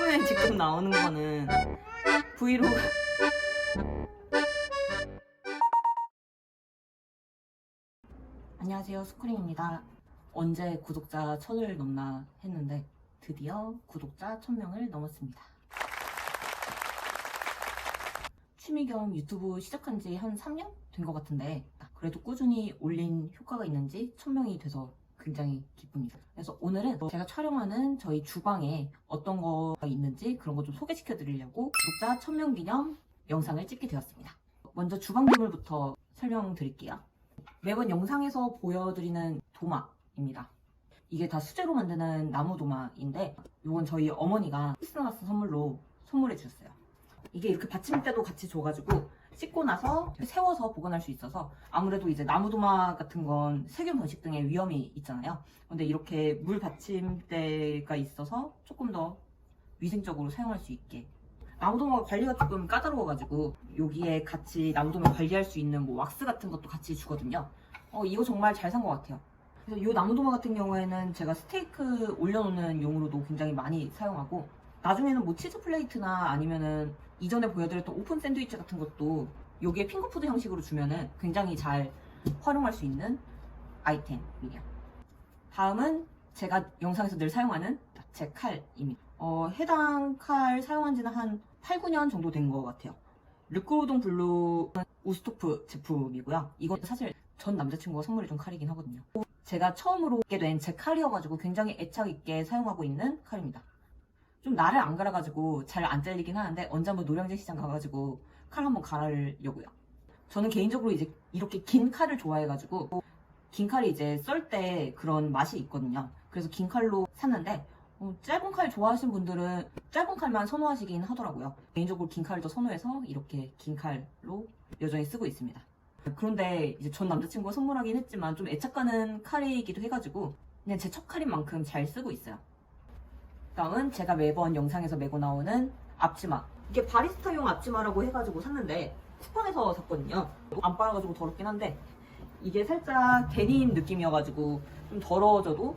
화면에 직접 나오는 거는 브이로그. 안녕하세요, 스크림입니다. 언제 구독자 1000을 넘나 했는데 드디어 구독자 1000명을 넘었습니다. 취미 겸 유튜브 시작한 지 한 3년 된 것 같은데 그래도 꾸준히 올린 효과가 있는지 1000명이 돼서 굉장히 기쁩니다. 그래서 오늘은 제가 촬영하는 저희 주방에 어떤 거가 있는지 그런 거 좀 소개시켜 드리려고 구독자 1000명 기념 영상을 찍게 되었습니다. 먼저 주방 기물부터 설명드릴게요. 매번 영상에서 보여드리는 도마입니다. 이게 다 수제로 만드는 나무 도마인데 이건 저희 어머니가 크리스마스 선물로 선물해 주셨어요. 이게 이렇게 받침대도 같이 줘가지고 씻고 나서 세워서 보관할 수 있어서 아무래도 이제 나무 도마 같은 건 세균 번식 등의 위험이 있잖아요. 근데 이렇게 물 받침대가 있어서 조금 더 위생적으로 사용할 수 있게. 나무 도마 관리가 조금 까다로워가지고 여기에 같이 나무 도마 관리할 수 있는 뭐 왁스 같은 것도 같이 주거든요. 이거 정말 잘 산 것 같아요. 그래서 이 나무 도마 같은 경우에는 제가 스테이크 올려놓는 용으로도 굉장히 많이 사용하고, 나중에는 뭐 치즈 플레이트나 아니면은 이전에 보여드렸던 오픈 샌드위치 같은 것도 여기에 핑거푸드 형식으로 주면은 굉장히 잘 활용할 수 있는 아이템이에요. 다음은 제가 영상에서 늘 사용하는 제 칼입니다. 해당 칼 사용한 지는 한 8, 9년 정도 된 것 같아요. 르꼬르동 블루는 우스토프 제품이고요. 이건 사실 전 남자친구가 선물해준 칼이긴 하거든요. 제가 처음으로 갖게 된 제 칼이어가지고 굉장히 애착 있게 사용하고 있는 칼입니다. 좀 날을 안 갈아가지고 잘 안 잘리긴 하는데 언제 한번 노량진 시장 가가지고 칼 한번 갈으려고요. 저는 개인적으로 이제 이렇게 긴 칼을 좋아해가지고 긴 칼이 이제 썰 때 그런 맛이 있거든요. 그래서 긴 칼로 샀는데 짧은 칼 좋아하시는 분들은 짧은 칼만 선호하시긴 하더라고요. 개인적으로 긴 칼을 더 선호해서 이렇게 긴 칼로 여전히 쓰고 있습니다. 그런데 이제 전 남자친구가 선물하긴 했지만 좀 애착가는 칼이기도 해가지고 그냥 제 첫 칼인 만큼 잘 쓰고 있어요. 다음은 제가 매번 영상에서 메고 나오는 앞치마. 이게 바리스타용 앞치마라고 해가지고 샀는데 쿠팡에서 샀거든요. 안 빨아가지고 더럽긴 한데 이게 살짝 데님 느낌이어가지고 좀 더러워져도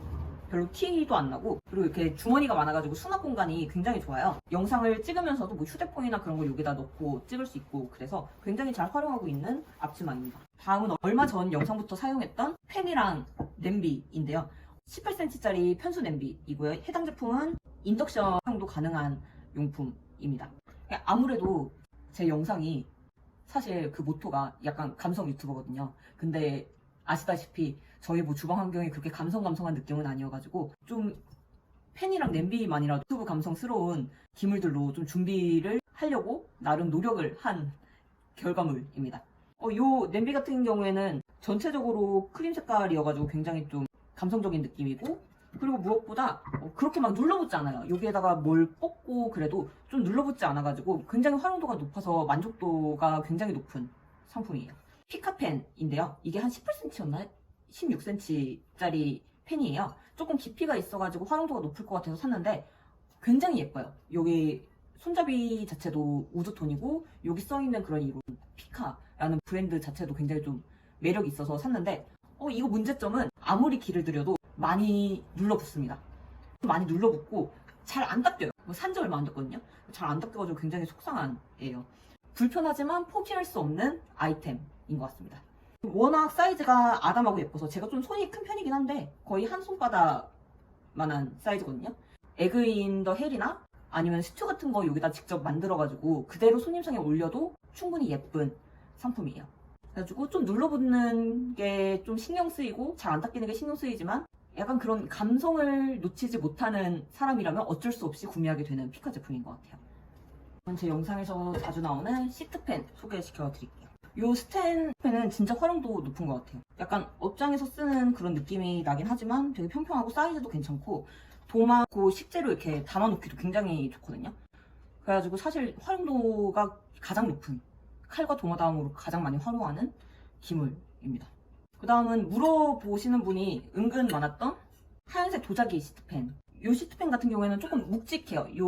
별로 티도 안 나고, 그리고 이렇게 주머니가 많아가지고 수납 공간이 굉장히 좋아요. 영상을 찍으면서도 뭐 휴대폰이나 그런 걸 여기다 넣고 찍을 수 있고 그래서 굉장히 잘 활용하고 있는 앞치마입니다. 다음은 얼마 전 영상부터 사용했던 팬이랑 냄비인데요. 18cm짜리 편수 냄비이고요. 해당 제품은 인덕션 사용도 가능한 용품입니다. 아무래도 제 영상이 사실 그 모토가 약간 감성 유튜버거든요. 근데 아시다시피 저희 뭐 주방 환경이 그렇게 감성한 느낌은 아니어가지고 좀 팬이랑 냄비만이라도 유튜브 감성스러운 기물들로 좀 준비를 하려고 나름 노력을 한 결과물입니다. 요 냄비 같은 경우에는 전체적으로 크림 색깔이어가지고 굉장히 좀 감성적인 느낌이고, 그리고 무엇보다 그렇게 막 눌러붙지 않아요. 여기에다가 뭘 뽑고 그래도 좀 눌러붙지 않아가지고 굉장히 활용도가 높아서 만족도가 굉장히 높은 상품이에요. 피카펜인데요. 이게 한 18cm였나? 16cm짜리 펜이에요. 조금 깊이가 있어가지고 활용도가 높을 것 같아서 샀는데 굉장히 예뻐요. 여기 손잡이 자체도 우드톤이고 여기 써있는 그런 이런 피카라는 브랜드 자체도 굉장히 좀 매력이 있어서 샀는데 이거 문제점은 아무리 기를 들여도 많이 눌러붙습니다. 많이 눌러붙고 잘 안 닦여요. 산지 얼마 안 됐거든요. 잘 안 닦여가지고 굉장히 속상한 애예요. 불편하지만 포기할 수 없는 아이템인 것 같습니다. 워낙 사이즈가 아담하고 예뻐서 제가 좀 손이 큰 편이긴 한데 거의 한 손바닥만한 사이즈거든요. 에그 인 더 헬이나 아니면 스튜 같은 거 여기다 직접 만들어가지고 그대로 손님상에 올려도 충분히 예쁜 상품이에요. 그래가지고 좀 눌러붙는 게 좀 신경 쓰이고 잘 안 닦이는 게 신경 쓰이지만 약간 그런 감성을 놓치지 못하는 사람이라면 어쩔 수 없이 구매하게 되는 피카 제품인 것 같아요. 제 영상에서 자주 나오는 시트펜 소개시켜 드릴게요. 이 스탠펜은 진짜 활용도 높은 것 같아요. 약간 업장에서 쓰는 그런 느낌이 나긴 하지만 되게 평평하고 사이즈도 괜찮고 도마고 식재료 이렇게 담아놓기도 굉장히 좋거든요. 그래가지고 사실 활용도가 가장 높은, 칼과 도마 다음으로 가장 많이 활용하는 기물입니다. 그 다음은 물어보시는 분이 은근 많았던 하얀색 도자기 시트펜. 이 시트펜 같은 경우에는 조금 묵직해요. 이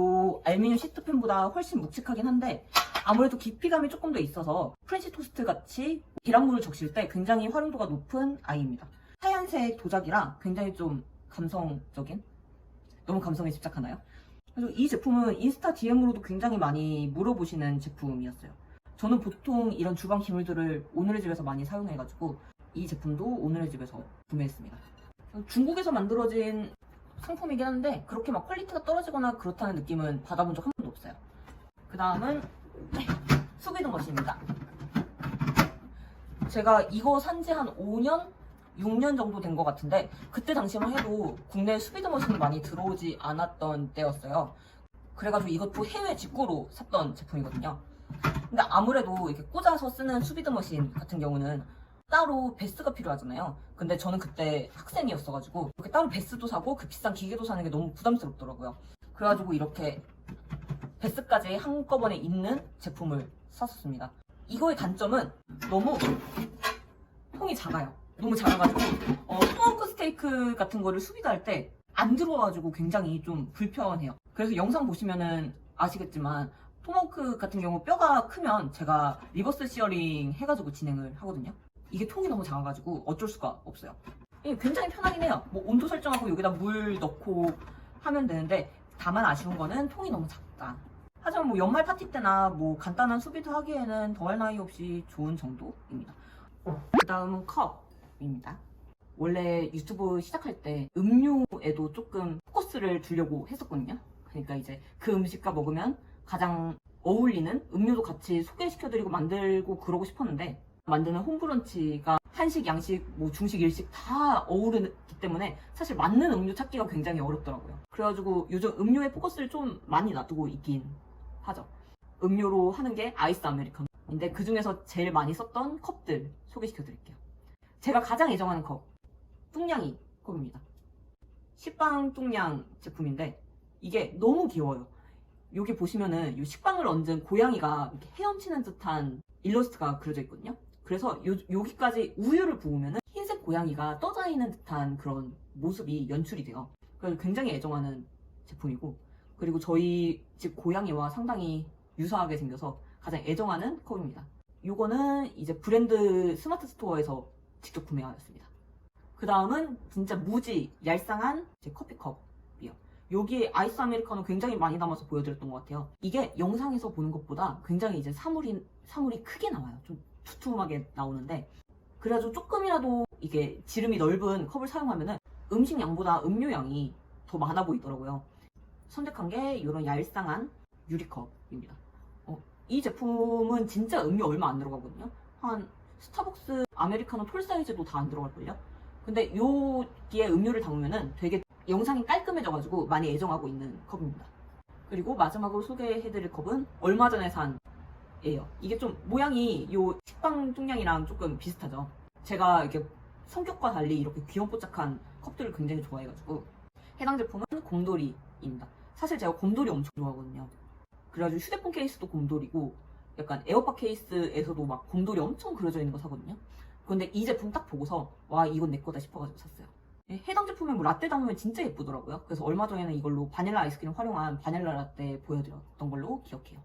알루미늄 시트펜보다 훨씬 묵직하긴 한데 아무래도 깊이감이 조금 더 있어서 프렌치 토스트 같이 계란물을 적실 때 굉장히 활용도가 높은 아이입니다. 하얀색 도자기라 굉장히 좀 감성적인, 너무 감성에 집착하나요? 그래서 이 제품은 인스타 DM으로도 굉장히 많이 물어보시는 제품이었어요. 저는 보통 이런 주방 기물들을 오늘의 집에서 많이 사용해가지고 이 제품도 오늘의 집에서 구매했습니다. 중국에서 만들어진 상품이긴 한데 그렇게 막 퀄리티가 떨어지거나 그렇다는 느낌은 받아본 적 한 번도 없어요. 그 다음은 수비드 머신입니다. 제가 이거 산지 한 5년? 6년 정도 된 것 같은데 그때 당시만 해도 국내 수비드 머신이 많이 들어오지 않았던 때였어요. 그래가지고 이것도 해외 직구로 샀던 제품이거든요. 근데 아무래도 이렇게 꽂아서 쓰는 수비드 머신 같은 경우는 따로 베스가 필요하잖아요. 근데 저는 그때 학생이었어가지고 이렇게 따로 베스도 사고 그 비싼 기계도 사는 게 너무 부담스럽더라고요. 그래가지고 이렇게 베스까지 한꺼번에 있는 제품을 샀었습니다. 이거의 단점은 너무 통이 작아요. 너무 작아가지고 토마호크 스테이크 같은 거를 수비드할 때 안 들어와가지고 굉장히 좀 불편해요. 그래서 영상 보시면은 아시겠지만 토마호크 같은 경우 뼈가 크면 제가 리버스 시어링 해가지고 진행을 하거든요. 이게 통이 너무 작아가지고 어쩔 수가 없어요. 이게 굉장히 편하긴 해요. 뭐 온도 설정하고 여기다 물 넣고 하면 되는데 다만 아쉬운 거는 통이 너무 작다. 하지만 뭐 연말 파티 때나 뭐 간단한 수비드 하기에는 더할 나위 없이 좋은 정도입니다. 그 다음은 컵입니다. 원래 유튜브 시작할 때 음료에도 조금 포커스를 두려고 했었거든요. 그러니까 이제 그 음식과 먹으면 가장 어울리는 음료도 같이 소개시켜드리고 만들고 그러고 싶었는데 만드는 홈브런치가 한식, 양식, 뭐 중식, 일식 다 어우르기 때문에 사실 맞는 음료 찾기가 굉장히 어렵더라고요. 그래가지고 요즘 음료에 포커스를 좀 많이 놔두고 있긴 하죠. 음료로 하는 게 아이스 아메리카노인데 그 중에서 제일 많이 썼던 컵들 소개시켜드릴게요. 제가 가장 애정하는 컵, 뚱냥이 컵입니다. 식빵 뚱냥 제품인데 이게 너무 귀여워요. 여기 보시면은 이 식빵을 얹은 고양이가 이렇게 헤엄치는 듯한 일러스트가 그려져 있거든요. 그래서 여기까지 우유를 부으면은 흰색 고양이가 떠져 있는 듯한 그런 모습이 연출이 돼요. 그래서 굉장히 애정하는 제품이고, 그리고 저희 집 고양이와 상당히 유사하게 생겨서 가장 애정하는 컵입니다. 이거는 이제 브랜드 스마트 스토어에서 직접 구매하였습니다. 그 다음은 진짜 무지 얄쌍한 제 커피컵이요. 여기에 아이스 아메리카노 굉장히 많이 담아서 보여드렸던 것 같아요. 이게 영상에서 보는 것보다 굉장히 이제 사물이 크게 나와요. 좀 두툼하게 나오는데, 그래가지고 조금이라도 이게 지름이 넓은 컵을 사용하면은 음식 양보다 음료 양이 더 많아 보이더라고요. 선택한 게 이런 얄쌍한 유리컵입니다. 이 제품은 진짜 음료 얼마 안 들어가거든요. 한 스타벅스 아메리카노 톨 사이즈도 다 안 들어갈걸요? 근데 여기에 음료를 담으면은 되게 영상이 깔끔해져가지고 많이 애정하고 있는 컵입니다. 그리고 마지막으로 소개해드릴 컵은 얼마 전에 산 예요. 이게 좀 모양이 요 식빵 뚱냥이랑 조금 비슷하죠. 제가 이렇게 성격과 달리 이렇게 귀염뽀짝한 컵들을 굉장히 좋아해가지고 해당 제품은 곰돌이입니다. 사실 제가 곰돌이 엄청 좋아하거든요. 그래가지고 휴대폰 케이스도 곰돌이고 약간 에어팟 케이스에서도 막 곰돌이 엄청 그려져 있는 거 사거든요. 근데 이 제품 딱 보고서 와 이건 내 거다 싶어가지고 샀어요. 해당 제품에 뭐 라떼 담으면 진짜 예쁘더라고요. 그래서 얼마 전에는 이걸로 바닐라 아이스크림 활용한 바닐라 라떼 보여드렸던 걸로 기억해요.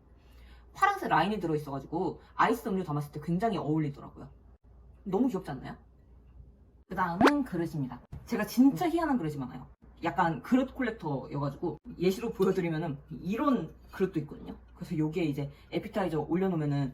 파란색 라인이 들어있어가지고 아이스 음료 담았을 때 굉장히 어울리더라고요. 너무 귀엽지 않나요? 그 다음은 그릇입니다. 제가 진짜 희한한 그릇이 많아요. 약간 그릇 콜렉터여가지고 예시로 보여드리면은 이런 그릇도 있거든요. 그래서 여기에 이제 에피타이저 올려놓으면은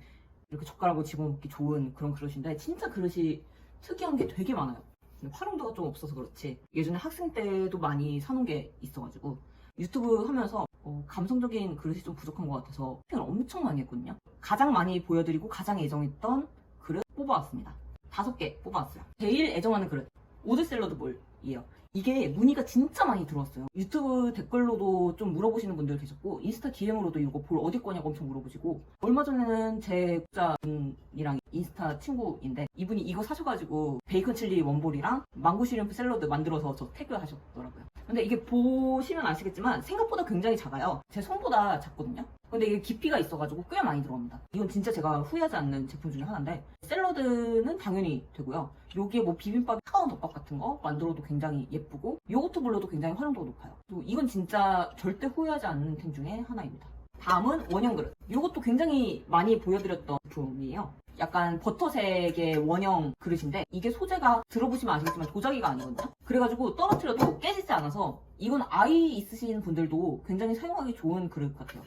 이렇게 젓가락으로 집어먹기 좋은 그런 그릇인데 진짜 그릇이 특이한 게 되게 많아요. 활용도가 좀 없어서 그렇지 예전에 학생 때도 많이 사놓은 게 있어가지고 유튜브 하면서 감성적인 그릇이 좀 부족한 것 같아서 쇼핑을 엄청 많이 했거든요. 가장 많이 보여드리고 가장 애정했던 그릇 뽑아왔습니다. 5개 뽑아왔어요. 제일 애정하는 그릇 우드 샐러드 볼이에요. 이게 문의가 진짜 많이 들어왔어요. 유튜브 댓글로도 좀 물어보시는 분들 계셨고 인스타 DM으로도 이거 볼 어디 거냐고 엄청 물어보시고, 얼마 전에는 제 구독자분이랑 인스타 친구인데 이분이 이거 사셔가지고 베이컨 칠리 원볼이랑 망고 시림프 샐러드 만들어서 저 태그 하셨더라고요. 근데 이게 보시면 아시겠지만 생각보다 굉장히 작아요. 제 손보다 작거든요. 근데 이게 깊이가 있어가지고 꽤 많이 들어갑니다. 이건 진짜 제가 후회하지 않는 제품 중에 하나인데 샐러드는 당연히 되고요. 여기에 뭐 비빔밥, 차가운 덮밥 같은 거 만들어도 굉장히 예쁘고 요거트 블러도 굉장히 활용도가 높아요. 또 이건 진짜 절대 후회하지 않는 템 중에 하나입니다. 다음은 원형 그릇. 이것도 굉장히 많이 보여드렸던 제품이에요. 약간 버터색의 원형 그릇인데 이게 소재가 들어보시면 아시겠지만 도자기가 아니거든요. 그래가지고 떨어뜨려도 깨지지 않아서 이건 아이 있으신 분들도 굉장히 사용하기 좋은 그릇 같아요.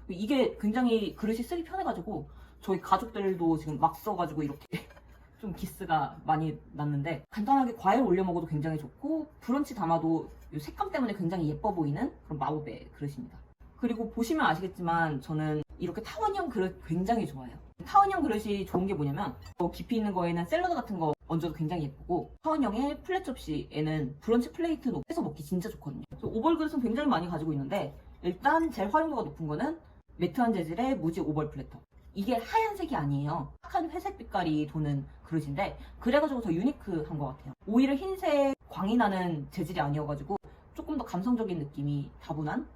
이게 굉장히 그릇이 쓰기 편해가지고 저희 가족들도 지금 막 써가지고 이렇게 좀 기스가 많이 났는데 간단하게 과일 올려 먹어도 굉장히 좋고 브런치 담아도 이 색감 때문에 굉장히 예뻐 보이는 그런 마법의 그릇입니다. 그리고 보시면 아시겠지만 저는 이렇게 타원형 그릇 굉장히 좋아해요. 타원형 그릇이 좋은 게 뭐냐면 깊이 있는 거에는 샐러드 같은 거 얹어도 굉장히 예쁘고 타원형의 플랫 접시에는 브런치 플레이트 해서 먹기 진짜 좋거든요. 오벌 그릇은 굉장히 많이 가지고 있는데 일단 제일 활용도가 높은 거는 매트한 재질의 무지 오벌 플래터. 이게 하얀색이 아니에요. 착한 회색 빛깔이 도는 그릇인데 그래가지고 더 유니크한 것 같아요. 오히려 흰색 광이 나는 재질이 아니어가지고 조금 더 감성적인 느낌이 다분한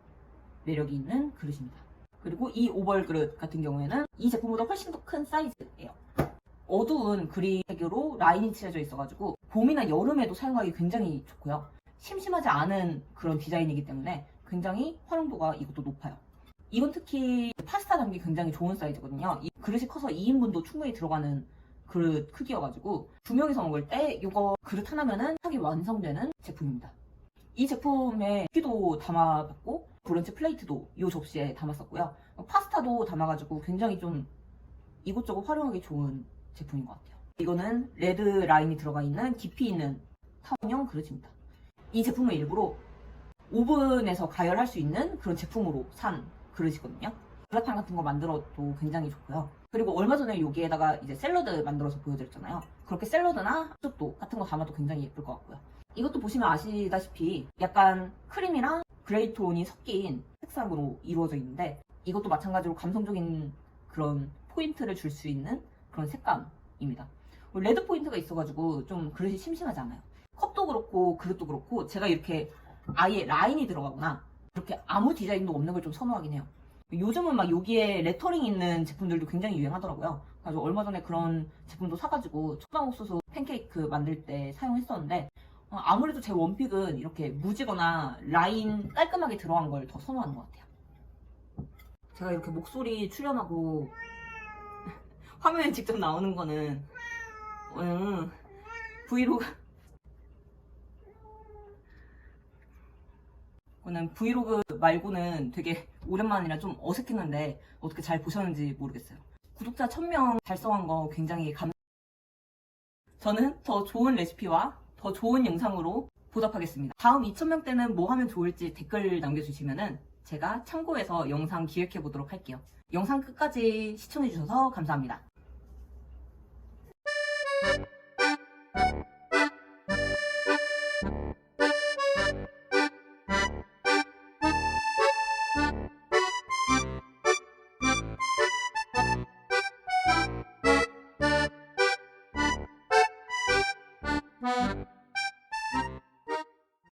매력이 있는 그릇입니다. 그리고 이 오벌 그릇 같은 경우에는 이 제품보다 훨씬 더 큰 사이즈예요. 어두운 그린색으로 라인이 칠해져 있어가지고 봄이나 여름에도 사용하기 굉장히 좋고요. 심심하지 않은 그런 디자인이기 때문에 굉장히 활용도가 이것도 높아요. 이건 특히 파스타 담기 굉장히 좋은 사이즈거든요. 이 그릇이 커서 2인분도 충분히 들어가는 그릇 크기여가지고 2명이서 먹을 때 이거 그릇 하나면은 하기 완성되는 제품입니다. 이 제품에 쿠키도 담아봤고 브런치 플레이트도 이 접시에 담았었고요. 파스타도 담아가지고 굉장히 좀 이곳저곳 활용하기 좋은 제품인 것 같아요. 이거는 레드 라인이 들어가 있는 깊이 있는 타원형 그릇입니다. 이 제품은 일부러 오븐에서 가열할 수 있는 그런 제품으로 산 그릇이거든요. 그라탕 같은 거 만들어도 굉장히 좋고요. 그리고 얼마 전에 여기에다가 이제 샐러드 만들어서 보여드렸잖아요. 그렇게 샐러드나 risotto 같은 거 담아도 굉장히 예쁠 것 같고요. 이것도 보시면 아시다시피 약간 크림이랑 그레이 톤이 섞인 색상으로 이루어져 있는데 이것도 마찬가지로 감성적인 그런 포인트를 줄 수 있는 그런 색감입니다. 레드 포인트가 있어가지고 좀 그릇이 심심하지 않아요. 컵도 그렇고 그릇도 그렇고 제가 이렇게 아예 라인이 들어가거나 이렇게 아무 디자인도 없는 걸 좀 선호하긴 해요. 요즘은 막 여기에 레터링 있는 제품들도 굉장히 유행하더라고요. 그래서 얼마 전에 그런 제품도 사가지고 초당옥수수 팬케이크 만들 때 사용했었는데 아무래도 제 원픽은 이렇게 무지거나 라인 깔끔하게 들어간 걸 더 선호하는 것 같아요. 제가 이렇게 목소리 출연하고 화면에 직접 나오는 거는 브이로그 브이로그 말고는 되게 오랜만이라 좀 어색했는데 어떻게 잘 보셨는지 모르겠어요. 구독자 1000명 달성한 거 굉장히 저는 더 좋은 레시피와 더 좋은 영상으로 보답하겠습니다. 다음 2000명 때는 뭐 하면 좋을지 댓글 남겨주시면은 제가 참고해서 영상 기획해 보도록 할게요. 영상 끝까지 시청해 주셔서 감사합니다.